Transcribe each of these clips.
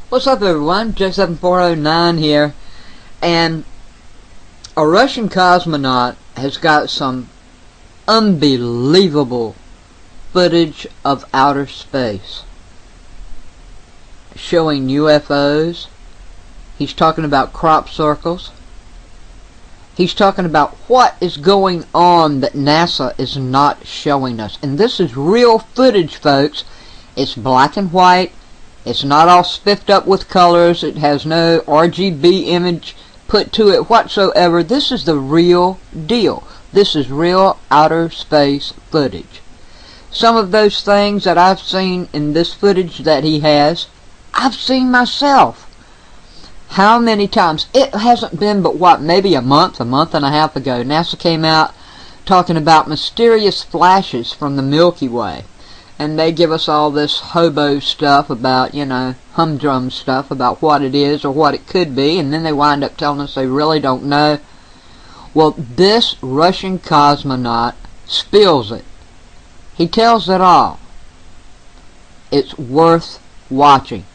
What's up, everyone? J7409 here, and a Russian cosmonaut has got some unbelievable footage of outer space showing UFOs. He's talking about crop circles. He's talking about what is going on that NASA is not showing us. And this is real footage, folks. It's black and white. It's not all spiffed up with colors. It has no RGB image put to it whatsoever. This is the real deal. This is real outer space footage. Some of those things that I've seen in this footage that he has, I've seen myself. How many times? It hasn't been but what, maybe a month and a half ago, NASA came out talking about mysterious flashes from the Milky Way. And they give us all this hobo stuff about, humdrum stuff about what it is or what it could be, and then they wind up telling us they really don't know. Well, this Russian cosmonaut spills it. He tells it all. It's worth watching.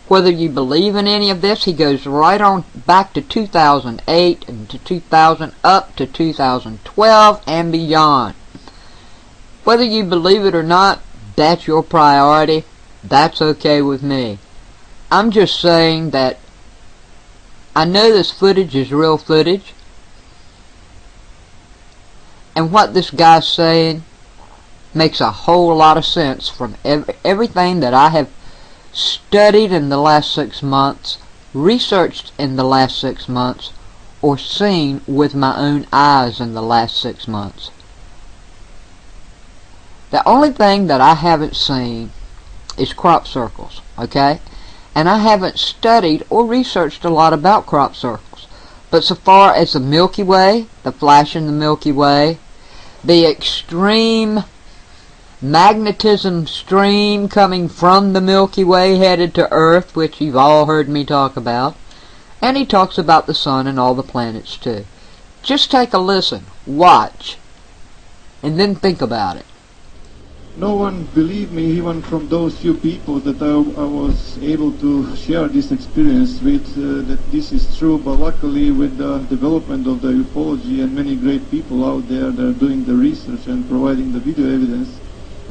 Whether you believe in any of this, he goes right on back to 2008 and to 2000, up to 2012 and beyond. Whether you believe it or not, that's your priority. That's okay with me. I'm just saying that I know this footage is real footage. And what this guy's saying makes a whole lot of sense from everything that I have studied in the last 6 months, researched in the last 6 months, or seen with my own eyes in the last 6 months. The only thing that I haven't seen is crop circles, okay? And I haven't studied or researched a lot about crop circles. But so far as the Milky Way, the flash in the Milky Way, the extreme magnetism stream coming from the Milky Way headed to Earth, which you've all heard me talk about, and he talks about the sun and all the planets too. Just take a listen, watch, and then think about it. No one believed me, even from those few people that I was able to share this experience with, that this is true. But luckily, with the development of the ufology and many great people out there that are doing the research and providing the video evidence,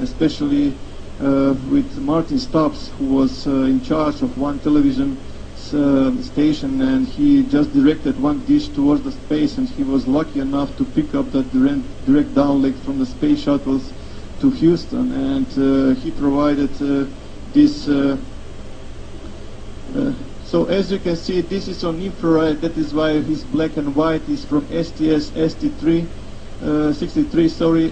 especially with Martin Stubbs, who was in charge of one television station, and he just directed one dish towards the space, and he was lucky enough to pick up that direct downlink from the space shuttles to Houston, and he provided this. So as you can see, this is on infrared. That is why his black and white is from STS-63,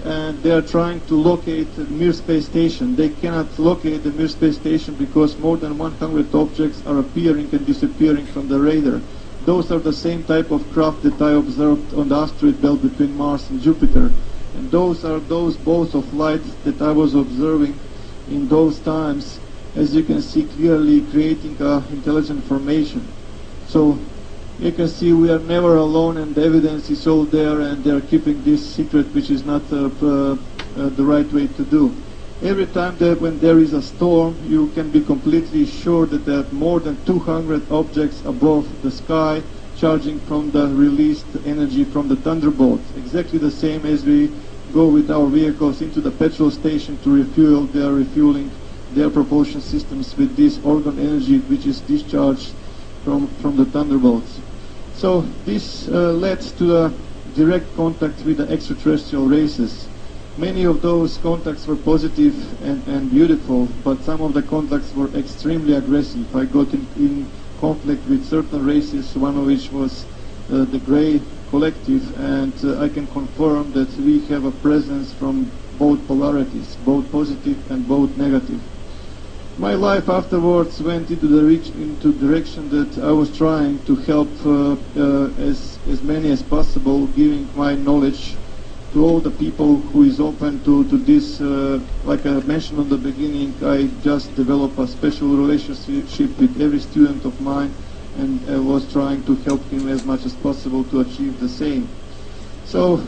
and they are trying to locate the Mir space station. They cannot locate the Mir space station because more than 100 objects are appearing and disappearing from the radar. Those are the same type of craft that I observed on the asteroid belt between Mars and Jupiter. And those are those balls of light that I was observing in those times, as you can see clearly, creating intelligent formation. So you can see we are never alone, and the evidence is all there, and they are keeping this secret, which is not the right way to do. Every time that when there is a storm, you can be completely sure that there are more than 200 objects above the sky charging from the released energy from the thunderbolts. Exactly the same as we go with our vehicles into the petrol station to refuel. They are refueling their propulsion systems with this organ energy which is discharged from the thunderbolts. So this led to a direct contact with the extraterrestrial races. Many of those contacts were positive and beautiful, but some of the contacts were extremely aggressive. I got in conflict with certain races, one of which was the Grey Collective, and I can confirm that we have a presence from both polarities, both positive and both negative. My life afterwards went into the direction that I was trying to help as many as possible, giving my knowledge to all the people who is open to this. Like I mentioned in the beginning, I just developed a special relationship with every student of mine, and I was trying to help him as much as possible to achieve the same. So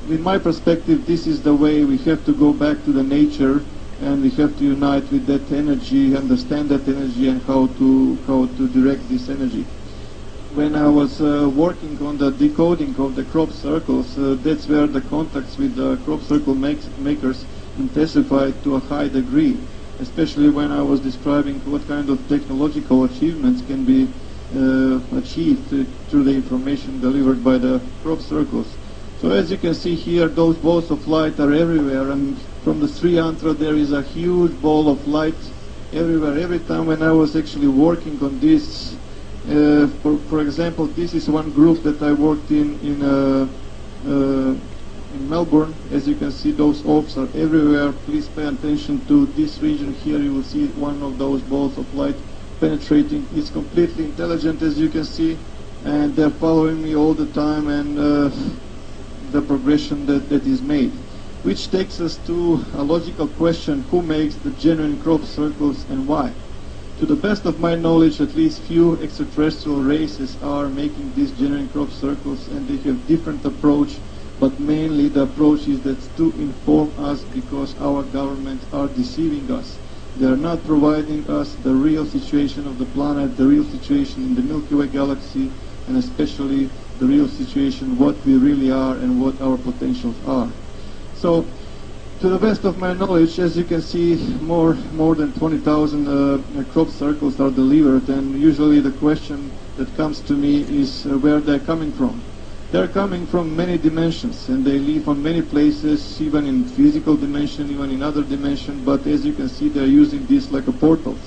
in my perspective, this is the way we have to go back to the nature and we have to unite with that energy, understand that energy, and how to direct this energy. When I was working on the decoding of the crop circles, that's where the contacts with the crop circle makers intensified to a high degree, especially when I was describing what kind of technological achievements can be achieved through the information delivered by the crop circles. So as you can see here, those balls of light are everywhere, and from the Sri Yantra there is a huge ball of light everywhere. Every time when I was actually working on this, for example, this is one group that I worked in Melbourne. As you can see, those orbs are everywhere. Please pay attention to this region here. You will see one of those balls of light penetrating. It's completely intelligent, as you can see, and they're following me all the time, and the progression that is made. Which takes us to a logical question: who makes the genuine crop circles and why? To the best of my knowledge, at least few extraterrestrial races are making these genuine crop circles, and they have different approach, but mainly the approach is that to inform us, because our governments are deceiving us. They are not providing us the real situation of the planet, the real situation in the Milky Way galaxy, and especially the real situation, what we really are and what our potentials are. So, to the best of my knowledge, as you can see, more than 20,000 crop circles are delivered, and usually the question that comes to me is where they're coming from. They're coming from many dimensions, and they live on many places, even in physical dimension, even in other dimension, but as you can see, they're using this like a portals.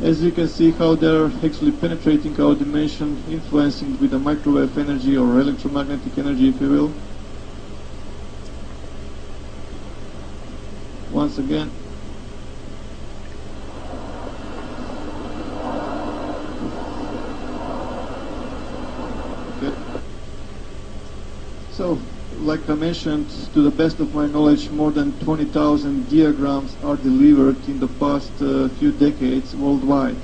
As you can see how they're actually penetrating our dimension, influencing with the microwave energy or electromagnetic energy, if you will. Once again, okay. So, like I mentioned, to the best of my knowledge, more than 20,000 diagrams are delivered in the past few decades worldwide.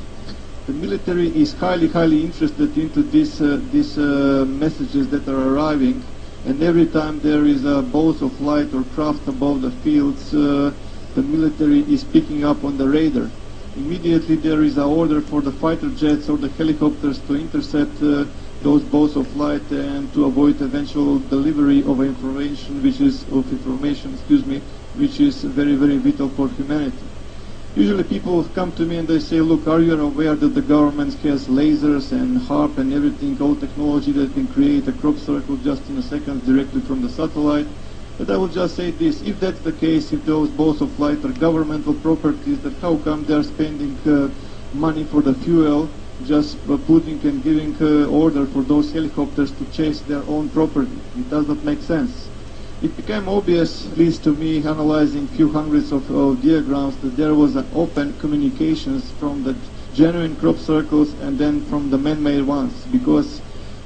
The military is highly interested into these messages that are arriving, and every time there is a bolts of light or craft above the fields, the military is picking up on the radar. Immediately there is an order for the fighter jets or the helicopters to intercept those bolts of light and to avoid eventual delivery of information, which is very vital for humanity. Usually people come to me and they say, look, are you aware that the government has lasers and HARP and everything, all technology that can create a crop circle just in a second directly from the satellite? But I will just say this: if that's the case, if those balls of light are governmental properties, then how come they're spending money for the fuel, just putting and giving order for those helicopters to chase their own property? It does not make sense. It became obvious, at least to me, analyzing few hundreds of diagrams, that there was an open communications from the genuine crop circles and then from the man-made ones, because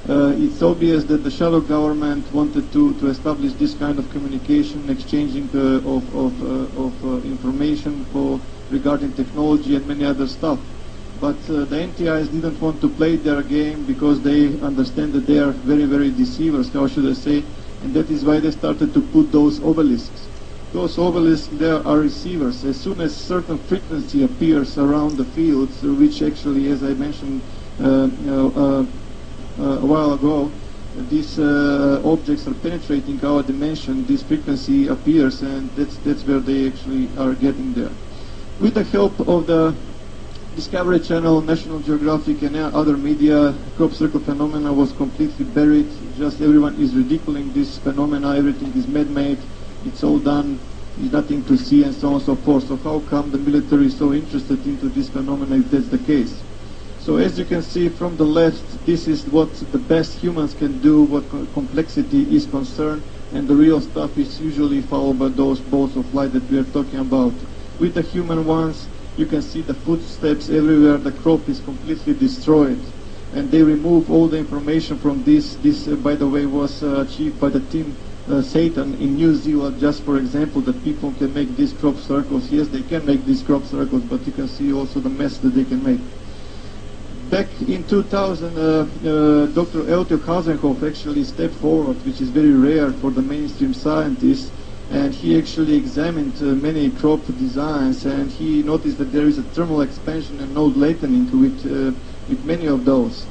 it's obvious that the shadow government wanted to establish this kind of communication, exchanging of information regarding technology and many other stuff. But the NTIs didn't want to play their game because they understand that they are very deceivers, how should I say, and that is why they started to put those obelisks. Those obelisks there are receivers. As soon as certain frequency appears around the fields, which actually, as I mentioned a while ago, these objects are penetrating our dimension, this frequency appears, and that's where they actually are getting there. With the help of the Discovery Channel, National Geographic, and other media, crop circle phenomena was completely buried. Just everyone is ridiculing this phenomena, everything is man-made, it's all done, there's nothing to see, and so on and so forth. So how come the military is so interested into this phenomena if that's the case? So as you can see from the left, this is what the best humans can do, what complexity is concerned, and the real stuff is usually followed by those balls of light that we are talking about. With the human ones, you can see the footsteps everywhere, the crop is completely destroyed, and they remove all the information from this. This, by the way, was achieved by the team Satan in New Zealand, just for example, that people can make these crop circles. Yes, they can make these crop circles, but you can see also the mess that they can make. Back in 2000, Dr. Eltio Hasenhoff actually stepped forward, which is very rare for the mainstream scientists, and he actually examined many crop designs, and he noticed that there is a thermal expansion and node lengthening with many of those.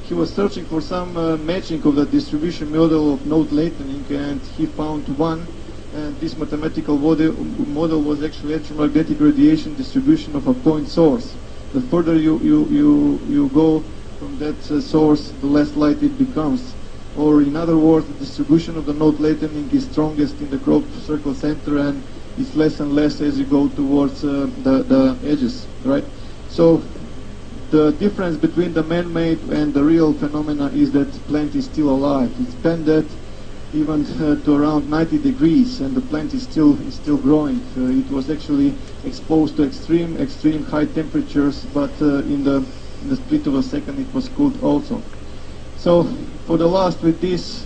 He was searching for some matching of the distribution model of node lengthening, and he found one. And this mathematical model was actually electromagnetic radiation distribution of a point source. The further you go from that source, the less light it becomes. Or in other words, the distribution of the node lengthening is strongest in the crop circle center, and it's less and less as you go towards the edges, right? So the difference between the man-made and the real phenomena is that the plant is still alive. It's bended even to around 90 degrees, and the plant is still growing. It was actually exposed to extreme high temperatures, but in the split of a second it was cooled also. So for the last, with this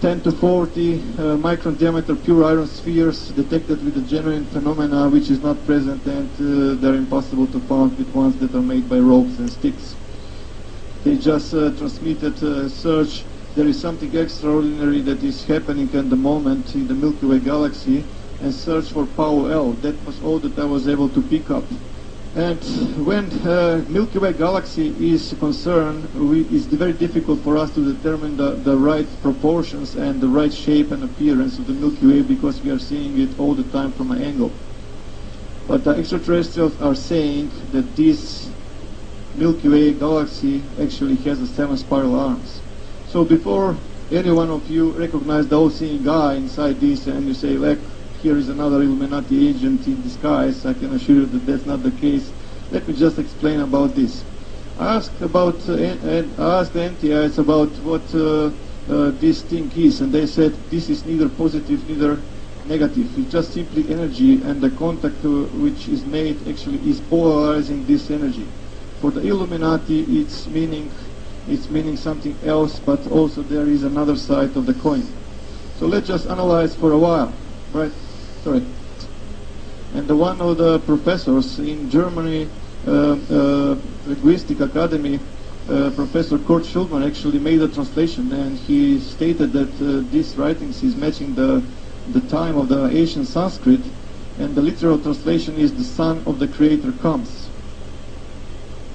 10 to 40 micron diameter pure iron spheres detected with the genuine phenomena, which is not present, and they're impossible to find with ones that are made by ropes and sticks. They just transmitted search. There is something extraordinary that is happening at the moment in the Milky Way galaxy, and search for Power L. That was all that I was able to pick up. And when Milky Way galaxy is concerned, it's very difficult for us to determine the right proportions and the right shape and appearance of the Milky Way, because we are seeing it all the time from an angle. But the extraterrestrials are saying that this Milky Way galaxy actually has 7 spiral arms. So before any one of you recognize the all-seeing eye inside this, and you say, like, here is another Illuminati agent in disguise, I can assure you that that's not the case. Let me just explain about this. I asked the NTIs about what this thing is, and they said this is neither positive neither negative. It's just simply energy, and the contact which is made actually is polarizing this energy. For the Illuminati, it's meaning something else, but also there is another side of the coin. So let's just analyze for a while, right? Sorry. And one of the professors in Germany, Linguistic Academy, Professor Kurt Schulman, actually made a translation, and he stated that these writings is matching the time of the ancient Sanskrit, and the literal translation is "the Son of the Creator comes."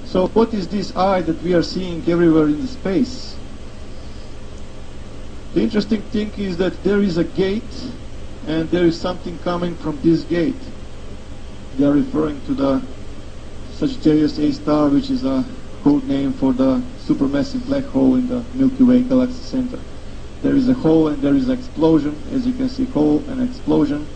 So what is this eye that we are seeing everywhere in the space? The interesting thing is that there is a gate, and there is something coming from this gate. They are referring to the Sagittarius A star, which is a code name for the supermassive black hole in the Milky Way galaxy center. There is a hole and there is an explosion, as you can see, hole and explosion,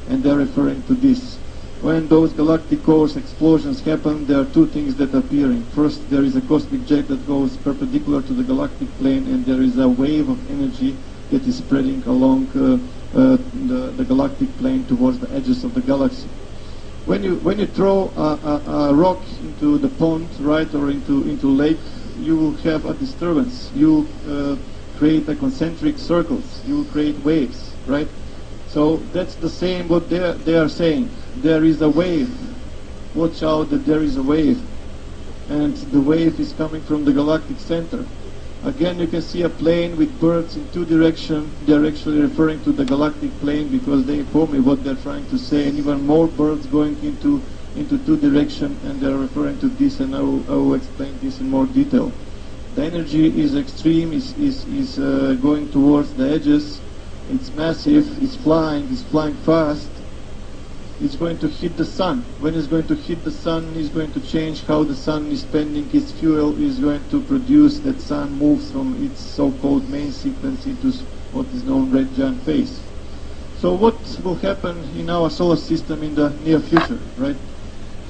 and they are referring to this. When those galactic cores explosions happen, there are two things that are appearing. First, there is a cosmic jet that goes perpendicular to the galactic plane, and there is a wave of energy that is spreading along the galactic plane towards the edges of the galaxy. When you throw a rock into the pond, right, or into lake, you will have a disturbance. You create a concentric circles. You will create waves, right? So that's the same what they are saying. There is a wave. Watch out that there is a wave. And the wave is coming from the galactic center. Again, you can see a plane with birds in two directions. They're actually referring to the galactic plane because they inform me what they're trying to say. And even more birds going into two directions, and they're referring to this, and I will explain this in more detail. The energy is extreme, is going towards the edges. It's massive, it's flying fast. It's going to hit the sun. When it's going to hit the sun, it's going to change how the sun is spending its fuel. Is going to produce that sun moves from its so-called main sequence into what is known red giant phase. So what will happen in our solar system in the near future, right?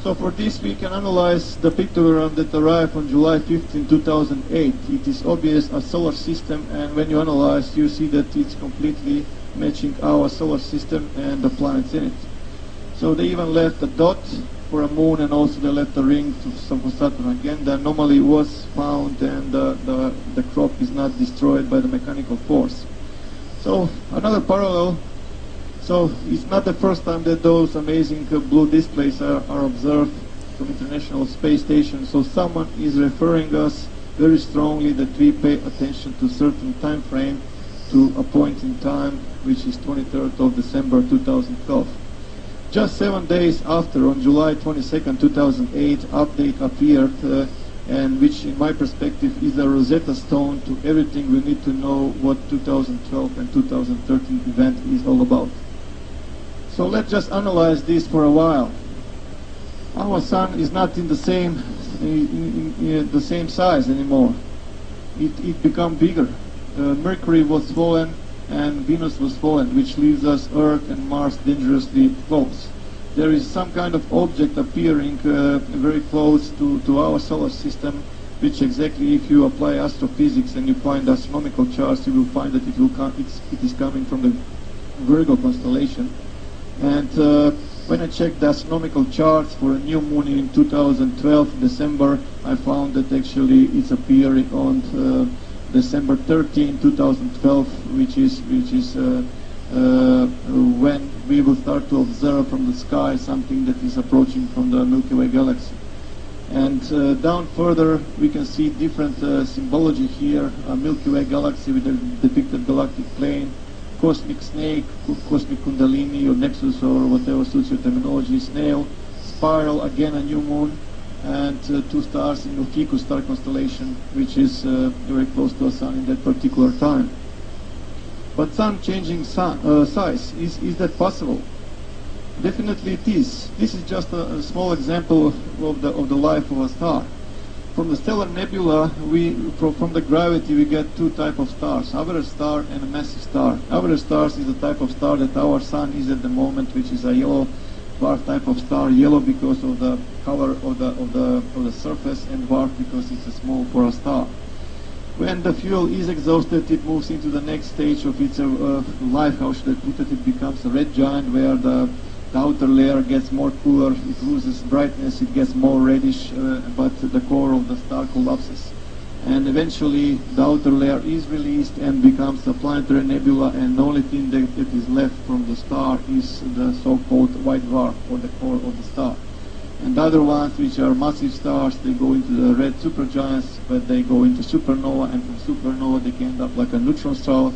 So for this we can analyze the pictogram that arrived on July 15, 2008. It is obvious a solar system, and when you analyze, you see that it's completely matching our solar system and the planets in it. So they even left a dot for a moon, and also they left a ring for Saturn. Again, the anomaly was found, and the crop is not destroyed by the mechanical force. So another parallel. So it's not the first time that those amazing blue displays are observed from International Space Station. So someone is referring us very strongly that we pay attention to certain time frame, to a point in time which is 23rd of December 2012. Just 7 days after, on July 22nd, 2008, update appeared, and which in my perspective is a Rosetta Stone to everything we need to know what 2012 and 2013 event is all about. So let's just analyze this for a while. Our sun is not in the same the same size anymore. It become bigger. Mercury was fallen and Venus was fallen, which leaves us Earth and Mars dangerously close. There is some kind of object appearing very close to our solar system, which exactly, if you apply astrophysics and you find astronomical charts, you will find that it is coming from the Virgo constellation. And when I checked the astronomical charts for a new moon in 2012 December, I found that actually it's appearing on December 13, 2012, which is when we will start to observe from the sky something that is approaching from the Milky Way galaxy. And down further we can see different symbology here, a Milky Way galaxy with a depicted galactic plane, cosmic snake, cosmic kundalini or nexus or whatever suits your terminology, snail, spiral, again a new moon, and two stars in the Ficus star constellation, which is very close to the sun in that particular time. But sun changing size, is that possible? Definitely it is. This is just a small example of the life of a star. From the stellar nebula, from the gravity, we get two types of stars: average star and a massive star. Average stars is the type of star that our sun is at the moment, which is a yellow dwarf type of star. Yellow because of the color of the surface, and dwarf because it's small for a star. When the fuel is exhausted, it moves into the next stage of its life. How should I put it? It becomes a red giant, where the outer layer gets more cooler, it loses brightness, it gets more reddish, but the core of the star collapses. And eventually the outer layer is released and becomes a planetary nebula, and the only thing that is left from the star is the so-called white dwarf, or the core of the star. And the other ones, which are massive stars, they go into the red supergiants, but they go into supernova, and from supernova they can end up like a neutron stars.